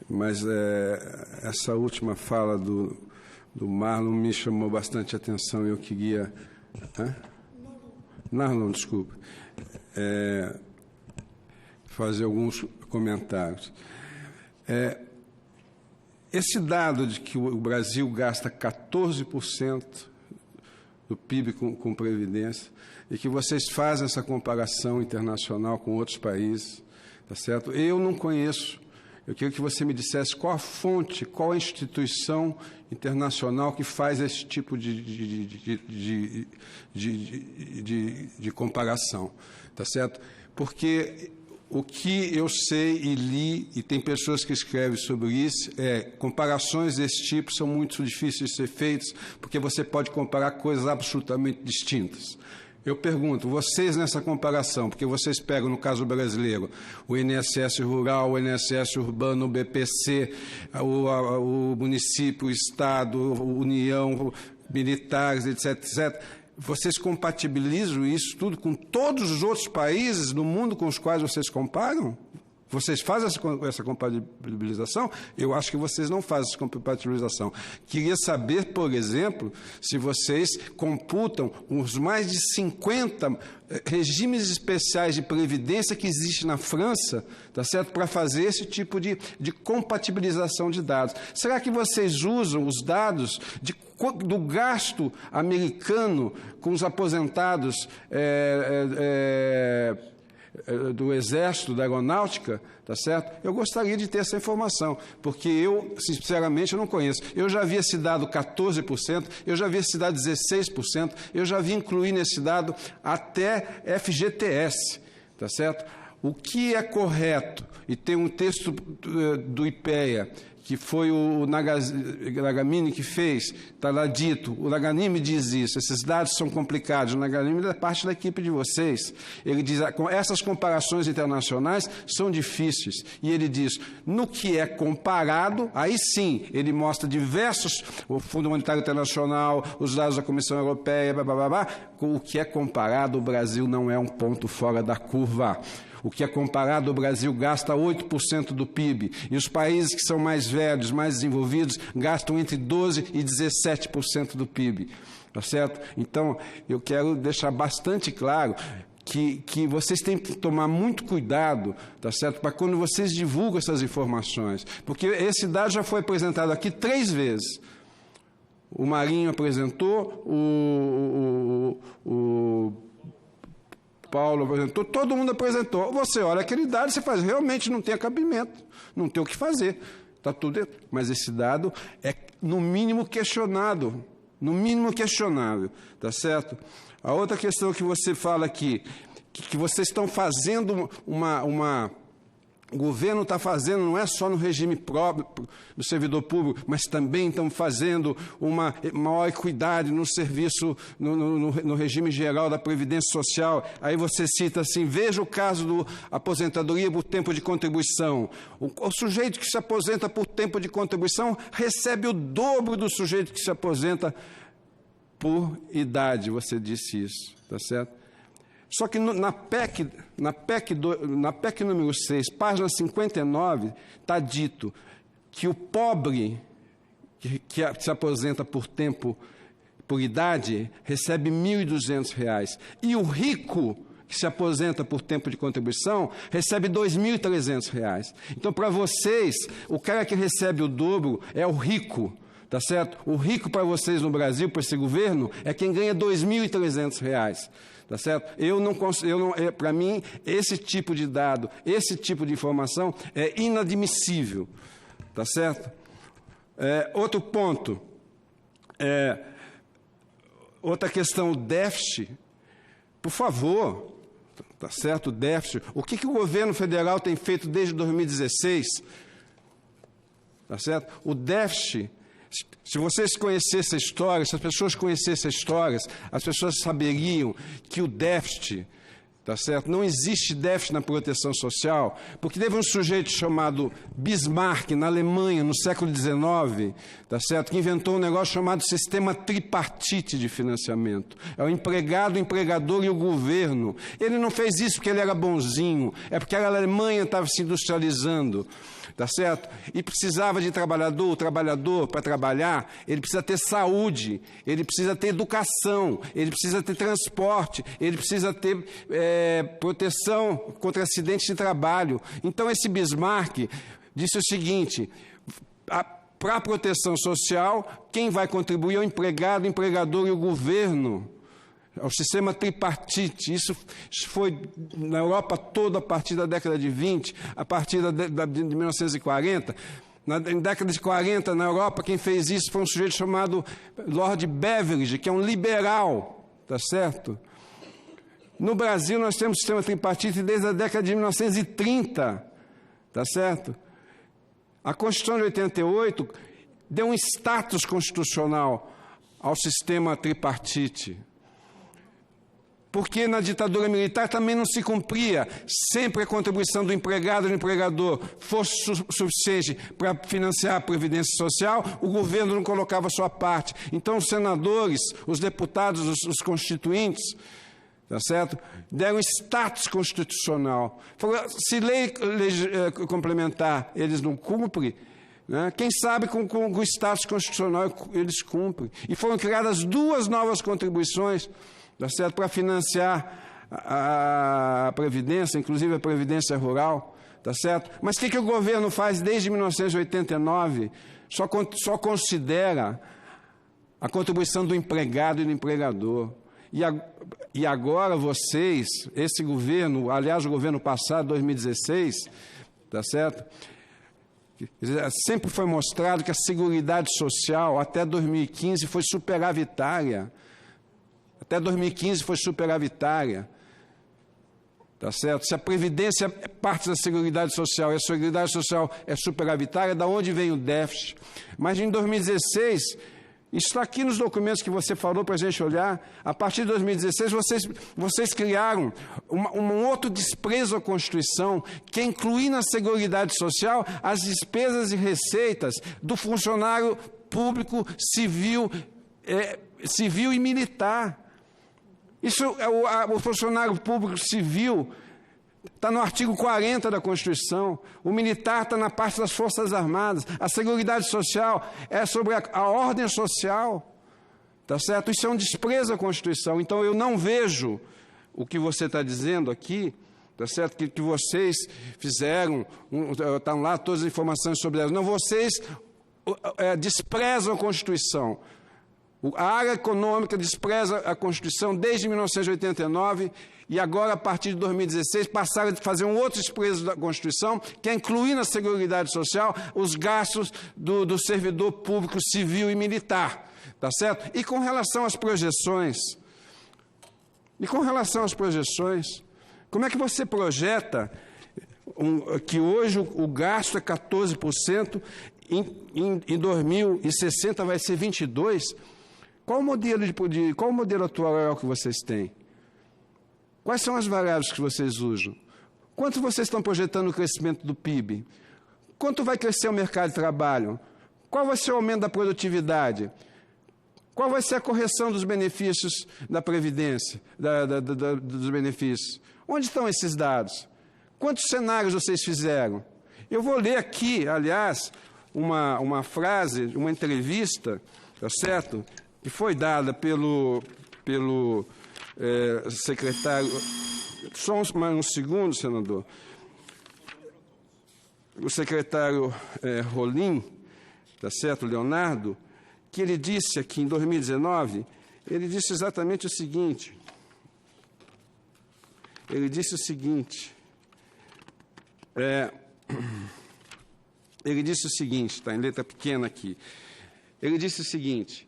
mas essa última fala do Marlon me chamou bastante atenção. Eu queria... Marlon, desculpa. Fazer alguns comentários. Esse dado de que o Brasil gasta 14% do PIB com previdência, e que vocês fazem essa comparação internacional com outros países, tá certo? Eu não conheço. Eu queria que você me dissesse qual a fonte, qual a instituição internacional que faz esse tipo de comparação, tá certo? Porque o que eu sei e li, e tem pessoas que escrevem sobre isso, comparações desse tipo são muito difíceis de ser feitas, porque você pode comparar coisas absolutamente distintas. Eu pergunto, vocês nessa comparação, porque vocês pegam, no caso brasileiro, o INSS rural, o INSS urbano, o BPC, o município, o Estado, a União, militares, etc., etc., vocês compatibilizam isso tudo com todos os outros países do mundo com os quais vocês comparam? Vocês fazem essa compatibilização? Eu acho que vocês não fazem essa compatibilização. Queria saber, por exemplo, se vocês computam os mais de 50 regimes especiais de previdência que existem na França, tá certo? Para fazer esse tipo de compatibilização de dados. Será que vocês usam os dados do gasto americano com os aposentados do Exército, da Aeronáutica, tá certo? Eu gostaria de ter essa informação, porque eu, sinceramente, eu não conheço. Eu já vi esse dado 14%, eu já vi esse dado 16%, eu já vi incluir nesse dado até FGTS, tá certo? O que é correto, e tem um texto do IPEA, que foi o Nagamini que fez, está lá dito, o Nagamini diz isso, esses dados são complicados, o Nagamini é parte da equipe de vocês. Ele diz, essas comparações internacionais são difíceis, e ele diz, no que é comparado, aí sim, ele mostra diversos, o Fundo Monetário Internacional, os dados da Comissão Europeia, blá, blá, blá, blá, com o que é comparado, o Brasil não é um ponto fora da curva. O que é comparado, o Brasil gasta 8% do PIB, e os países que são mais velhos, mais desenvolvidos, gastam entre 12% e 17% do PIB, tá certo? Então, eu quero deixar bastante claro que vocês têm que tomar muito cuidado, tá certo? Para quando vocês divulgam essas informações, porque esse dado já foi apresentado aqui 3 vezes. O Marinho apresentou, o Paulo apresentou, todo mundo apresentou. Você olha aquele dado e você faz, realmente não tem cabimento, não tem o que fazer. Está tudo dentro. Mas esse dado é, no mínimo, questionado. No mínimo questionável. Tá certo? A outra questão que você fala aqui, que vocês estão fazendo o governo está fazendo, não é só no regime próprio do servidor público, mas também estão fazendo uma maior equidade no serviço, no regime geral da Previdência Social. Aí você cita assim, veja o caso do aposentadoria por tempo de contribuição. O sujeito que se aposenta por tempo de contribuição recebe o dobro do sujeito que se aposenta por idade, você disse isso, tá certo? Só que na PEC número 6, página 59, está dito que o pobre que se aposenta por idade recebe R$ 1.200, e o rico que se aposenta por tempo de contribuição recebe R$ 2.300. Então, para vocês, o cara que recebe o dobro é o rico. Tá certo? O rico para vocês no Brasil, para esse governo, é quem ganha R$ 2.300. Tá certo? Para mim, esse tipo de dado, esse tipo de informação é inadmissível. Tá certo? Outro ponto, outra questão, o déficit. Por favor, tá certo? O déficit. O que o governo federal tem feito desde 2016? Tá certo? O déficit. Se vocês conhecessem a história, se as pessoas conhecessem a história, as pessoas saberiam que o déficit, tá certo? Não existe déficit na proteção social, porque teve um sujeito chamado Bismarck, na Alemanha, no século XIX, tá certo? Que inventou um negócio chamado sistema tripartite de financiamento. É o empregado, o empregador e o governo. Ele não fez isso porque ele era bonzinho, é porque a Alemanha estava se industrializando. tá certo? E precisava de trabalhador, o trabalhador, para trabalhar, ele precisa ter saúde, ele precisa ter educação, ele precisa ter transporte, ele precisa ter proteção contra acidentes de trabalho. Então, esse Bismarck disse o seguinte: para a proteção social, quem vai contribuir é o empregado, o empregador e o governo. É o sistema tripartite. Isso foi na Europa toda a partir da década de 20, a partir de 1940. Na década de 40, na Europa, quem fez isso foi um sujeito chamado Lord Beveridge, que é um liberal, tá certo? No Brasil, nós temos o sistema tripartite desde a década de 1930, tá certo? A Constituição de 88 deu um status constitucional ao sistema tripartite. Porque na ditadura militar também não se cumpria. Sempre a contribuição do empregado e do empregador fosse suficiente para financiar a Previdência Social, o governo não colocava a sua parte. Então, os senadores, os deputados, os constituintes, tá certo? Deram status constitucional. Se lei complementar eles não cumprem, né? Quem sabe com o status constitucional eles cumprem. E foram criadas 2 novas contribuições, tá certo? Para financiar a Previdência, inclusive a Previdência Rural, tá certo? Mas o que o governo faz desde 1989? Só considera a contribuição do empregado e do empregador. E agora vocês, esse governo, aliás, o governo passado, 2016, tá certo? Sempre foi mostrado que a Seguridade Social, até 2015, foi superavitária. Até 2015 foi superavitária. Tá certo? Se a Previdência é parte da Seguridade Social e a Seguridade Social é superavitária, da onde vem o déficit? Mas em 2016, isso está aqui nos documentos que você falou para a gente olhar, a partir de 2016 vocês criaram um outro desprezo à Constituição, que é incluir na Seguridade Social as despesas e receitas do funcionário público civil e militar. Isso o funcionário público civil está no artigo 40 da Constituição, o militar está na parte das Forças Armadas, a Seguridade Social é sobre a ordem social, tá certo? Isso é um desprezo à Constituição. Então eu não vejo o que você está dizendo aqui, tá certo? Que vocês fizeram, estão lá todas as informações sobre elas. Não, vocês desprezam a Constituição. A área econômica despreza a Constituição desde 1989 e agora, a partir de 2016, passaram a fazer um outro desprezo da Constituição, que é incluir na Seguridade Social os gastos do servidor público civil e militar, tá certo? E com relação às projeções, como é que você projeta que hoje o gasto é 14%, em 2060 vai ser 22%? Qual o modelo atual que vocês têm? Quais são as variáveis que vocês usam? Quanto vocês estão projetando o crescimento do PIB? Quanto vai crescer o mercado de trabalho? Qual vai ser o aumento da produtividade? Qual vai ser a correção dos benefícios da Previdência, dos benefícios? Onde estão esses dados? Quantos cenários vocês fizeram? Eu vou ler aqui, aliás, uma frase, uma entrevista, tá certo?, que foi dada pelo secretário... Só mais um segundo, senador. O secretário Rolim, tá certo, Leonardo, que ele disse aqui em 2019, ele disse exatamente o seguinte. Ele disse o seguinte, está em letra pequena aqui. Ele disse o seguinte: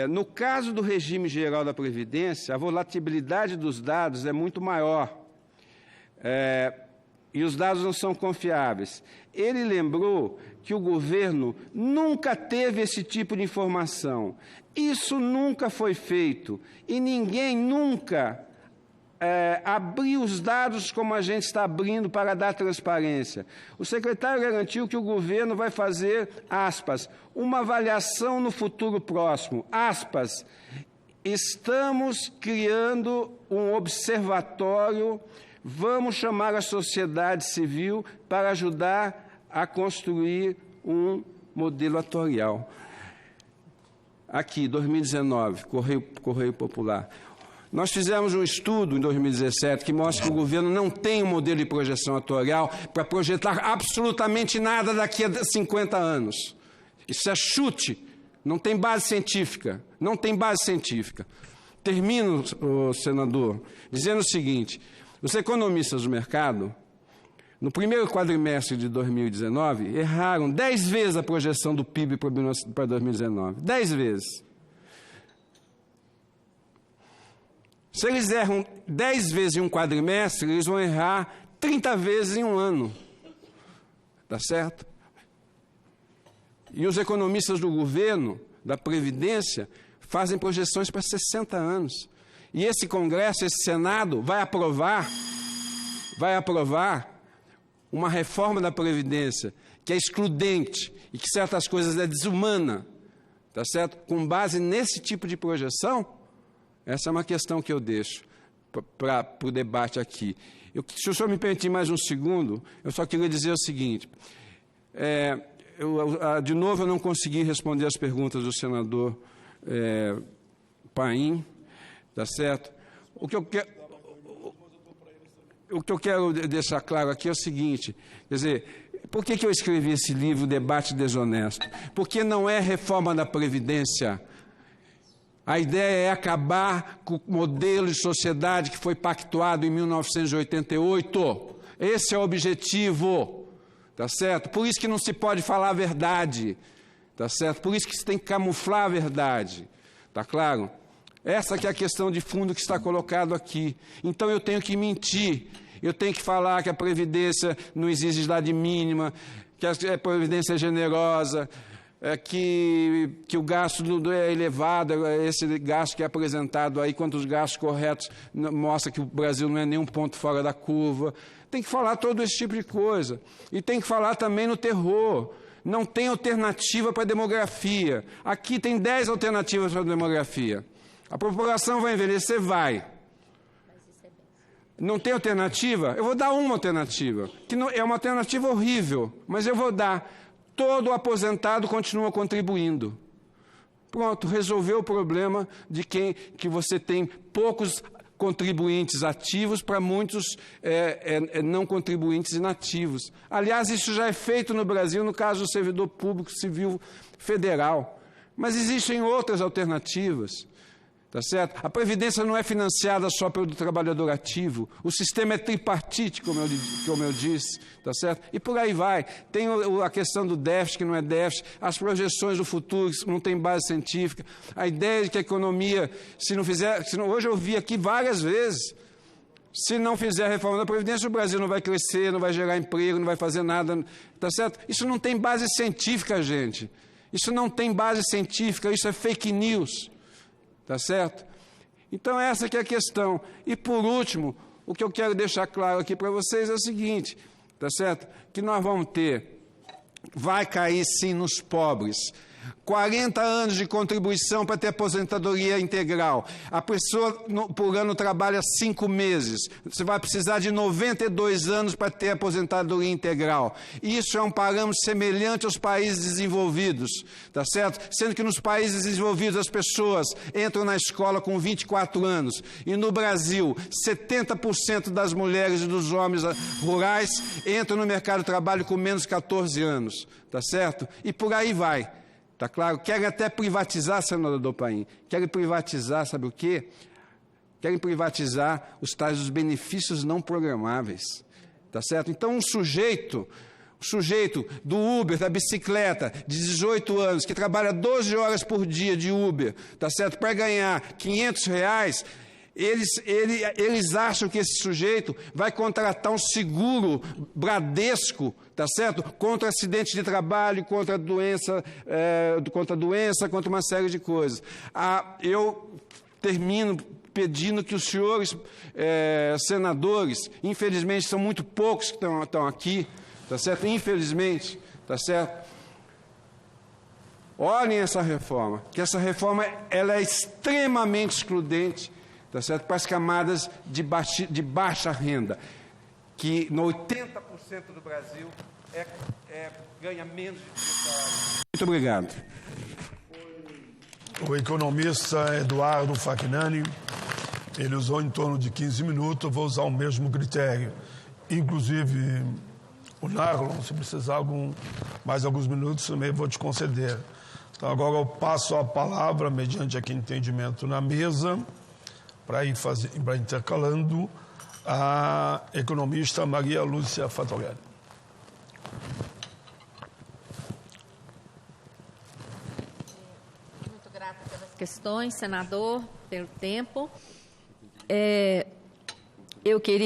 no caso do regime geral da Previdência, a volatilidade dos dados é muito maior e os dados não são confiáveis. Ele lembrou que o governo nunca teve esse tipo de informação. Isso nunca foi feito e ninguém nunca abriu os dados como a gente está abrindo para dar transparência. O secretário garantiu que o governo vai fazer, aspas, uma avaliação no futuro próximo, aspas, estamos criando um observatório, vamos chamar a sociedade civil para ajudar a construir um modelo atuarial. Aqui, 2019, Correio Popular. Nós fizemos um estudo em 2017 que mostra que o governo não tem um modelo de projeção atuarial para projetar absolutamente nada daqui a 50 anos. Isso é chute, não tem base científica, não tem base científica. Termino, senador, dizendo o seguinte: os economistas do mercado, no primeiro quadrimestre de 2019, erraram 10 vezes a projeção do PIB para 2019. 10 vezes. Se eles erram 10 vezes em um quadrimestre, eles vão errar 30 vezes em um ano. Tá certo? E os economistas do governo, da Previdência, fazem projeções para 60 anos. E esse Congresso, esse Senado, vai aprovar uma reforma da Previdência que é excludente e que certas coisas é desumana, tá certo? Com base nesse tipo de projeção, essa é uma questão que eu deixo para o debate aqui. Se o senhor me permitir mais um segundo, eu só queria dizer o seguinte. De novo, eu não consegui responder as perguntas do senador Paim, tá certo? O que eu quero deixar claro aqui é o seguinte, quer dizer, por que eu escrevi esse livro, Debate Desonesto? Porque não é reforma da Previdência. A ideia é acabar com o modelo de sociedade que foi pactuado em 1988. Esse é o objetivo, tá certo? Por isso que não se pode falar a verdade, tá certo? Por isso que se tem que camuflar a verdade, tá claro? Essa que é a questão de fundo que está colocado aqui. Então eu tenho que mentir, eu tenho que falar que a Previdência não exige idade mínima, que a Previdência é generosa, que o gasto é elevado, esse gasto que é apresentado aí, quanto os gastos corretos, mostra que o Brasil não é nenhum ponto fora da curva. Tem que falar todo esse tipo de coisa. E tem que falar também no terror. Não tem alternativa para a demografia. Aqui tem 10 alternativas para a demografia. A população vai envelhecer? Vai. Não tem alternativa? Eu vou dar uma alternativa, que não, é uma alternativa horrível, mas eu vou dar. Todo aposentado continua contribuindo. Pronto, resolveu o problema de que você tem poucos contribuintes ativos para muitos não contribuintes inativos. Aliás, isso já é feito no Brasil, no caso do servidor público civil federal. Mas existem outras alternativas. Tá certo? A Previdência não é financiada só pelo trabalhador ativo. O sistema é tripartite, como eu disse. Tá certo? E por aí vai. Tem a questão do déficit, que não é déficit. As projeções do futuro, que não tem base científica. A ideia de que a economia, hoje eu vi aqui várias vezes, se não fizer a reforma da Previdência, o Brasil não vai crescer, não vai gerar emprego, não vai fazer nada. Tá certo? Isso não tem base científica, gente. Isso não tem base científica, isso é fake news. Tá certo? Então, essa que é a questão. E, por último, o que eu quero deixar claro aqui para vocês é o seguinte, tá certo? Que nós vamos vai cair sim nos pobres. 40 anos de contribuição para ter aposentadoria integral. A pessoa, por ano, trabalha 5 meses. Você vai precisar de 92 anos para ter aposentadoria integral. Isso é um parâmetro semelhante aos países desenvolvidos, tá certo? Sendo que nos países desenvolvidos as pessoas entram na escola com 24 anos. E no Brasil, 70% das mulheres e dos homens rurais entram no mercado de trabalho com menos de 14 anos, tá certo? E por aí vai. Tá claro? Querem até privatizar, senador Paim. Querem privatizar, sabe o quê? Querem privatizar os tais dos benefícios não programáveis. Tá certo? Então, o sujeito do Uber, da bicicleta, de 18 anos, que trabalha 12 horas por dia de Uber, tá certo? Para ganhar R$500, eles acham que esse sujeito vai contratar um seguro Bradesco, tá certo? Contra acidente de trabalho, contra doença, contra uma série de coisas. Eu termino pedindo que os senhores senadores, infelizmente são muito poucos que estão aqui, tá certo? Infelizmente, tá certo? Olhem essa reforma, que essa reforma ela é extremamente excludente, tá certo? Para as camadas de baixa renda, que no 80% do Brasil ganha menos de 30 horas. Muito obrigado. O economista Eduardo Facchignani, ele usou em torno de 15 minutos, eu vou usar o mesmo critério. Inclusive, o Narlon, se precisar mais alguns minutos, também vou te conceder. Então, agora eu passo a palavra, mediante aqui entendimento na mesa, para ir intercalando, a economista Maria Lúcia Fattorelli. Muito grata pelas questões, senador, pelo tempo. Eu queria